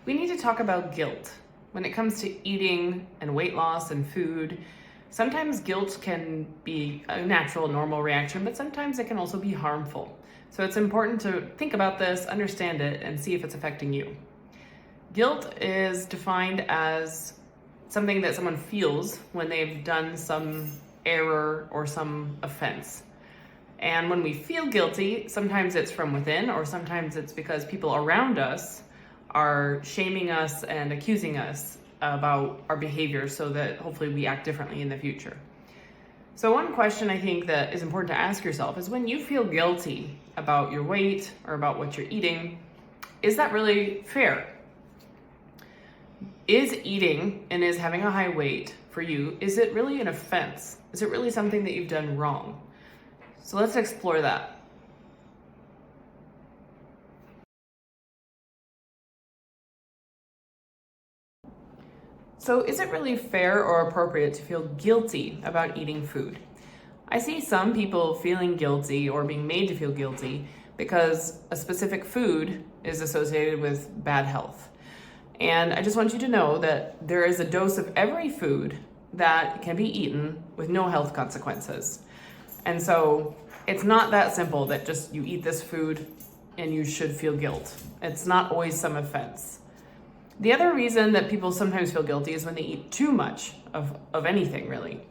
we need to talk about guilt. When it comes to eating and weight loss and food, sometimes guilt can be a natural, normal reaction, but sometimes it can also be harmful. So it's important to think about this, understand it, and see if it's affecting you. Guilt is defined as something that someone feels when they've done some error or some offense. And when we feel guilty, sometimes it's from within, or sometimes it's because people around us are shaming us and accusing us about our behavior so that hopefully we act differently in the future. So one question I think that is important to ask yourself is, when you feel guilty about your weight or about what you're eating, is that really fair? Is eating and is having a high weight for you, is it really an offense? Is it really something that you've done wrong? So let's explore that. So is it really fair or appropriate to feel guilty about eating food? I see some people feeling guilty or being made to feel guilty because a specific food is associated with bad health. And I just want you to know that there is a dose of every food that can be eaten with no health consequences. And so it's not that simple that just you eat this food and you should feel guilt. It's not always some offense. The other reason that people sometimes feel guilty is when they eat too much of anything, really.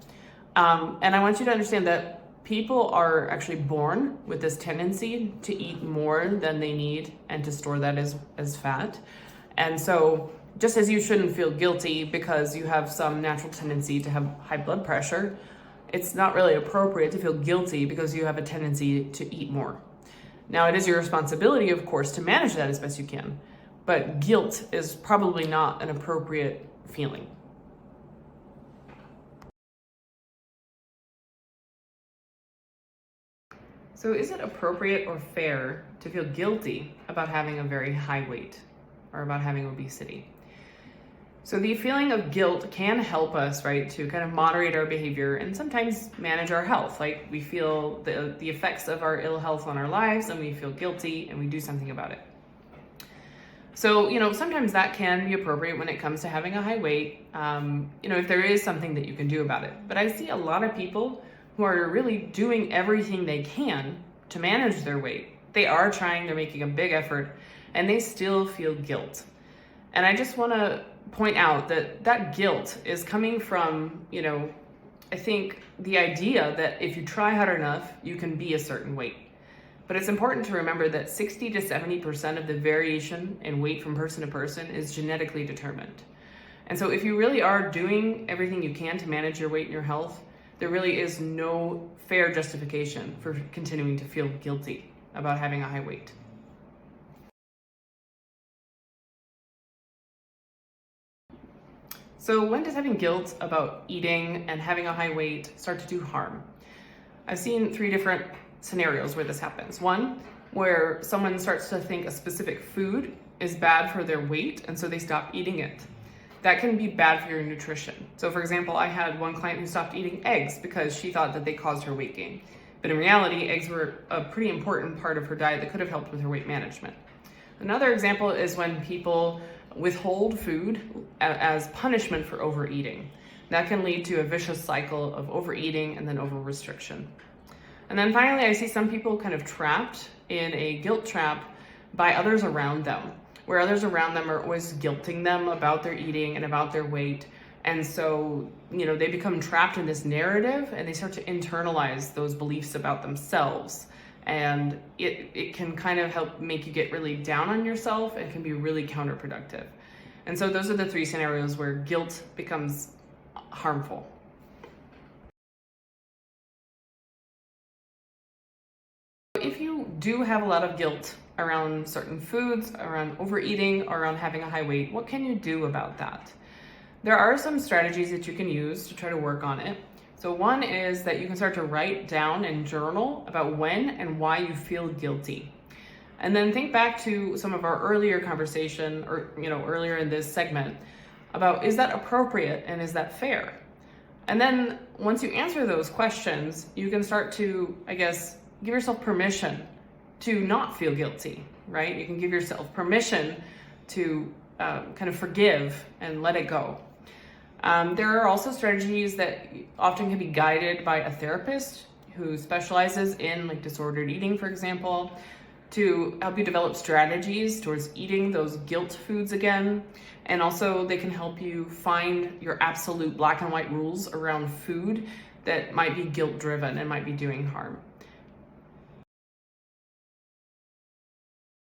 And I want you to understand that people are actually born with this tendency to eat more than they need and to store that as fat. And so just as you shouldn't feel guilty because you have some natural tendency to have high blood pressure, it's not really appropriate to feel guilty because you have a tendency to eat more. Now, it is your responsibility, of course, to manage that as best you can, but guilt is probably not an appropriate feeling. So is it appropriate or fair to feel guilty about having a very high weight or about having obesity? So the feeling of guilt can help us, right, to kind of moderate our behavior and sometimes manage our health. Like, we feel the effects of our ill health on our lives and we feel guilty and we do something about it. So, sometimes that can be appropriate when it comes to having a high weight, if there is something that you can do about it. But I see a lot of people who are really doing everything they can to manage their weight. They are trying, they're making a big effort, and they still feel guilt. And I just want to point out that guilt is coming from, I think the idea that if you try hard enough, you can be a certain weight. But it's important to remember that 60 to 70% of the variation in weight from person to person is genetically determined. And so if you really are doing everything you can to manage your weight and your health, there really is no fair justification for continuing to feel guilty about having a high weight. So when does having guilt about eating and having a high weight start to do harm? I've seen 3 different scenarios where this happens. One, where someone starts to think a specific food is bad for their weight, and so they stop eating it. That can be bad for your nutrition. So for example, I had one client who stopped eating eggs because she thought that they caused her weight gain. But in reality, eggs were a pretty important part of her diet that could have helped with her weight management. Another example is when people withhold food as punishment for overeating. That can lead to a vicious cycle of overeating and then over-restriction. And then finally, I see some people kind of trapped in a guilt trap by others around them, where others around them are always guilting them about their eating and about their weight. And so, they become trapped in this narrative and they start to internalize those beliefs about themselves. And it can kind of help make you get really down on yourself and can be really counterproductive. And so those are the 3 scenarios where guilt becomes harmful. If you do have a lot of guilt around certain foods, around overeating, or around having a high weight, what can you do about that? There are some strategies that you can use to try to work on it. So one is that you can start to write down and journal about when and why you feel guilty. And then think back to some of our earlier conversation, or earlier in this segment, about, is that appropriate and is that fair? And then once you answer those questions, you can start to, give yourself permission to not feel guilty, right? You can give yourself permission to kind of forgive and let it go. There are also strategies that often can be guided by a therapist who specializes in like disordered eating, for example, to help you develop strategies towards eating those guilt foods again. And also they can help you find your absolute black and white rules around food that might be guilt driven and might be doing harm.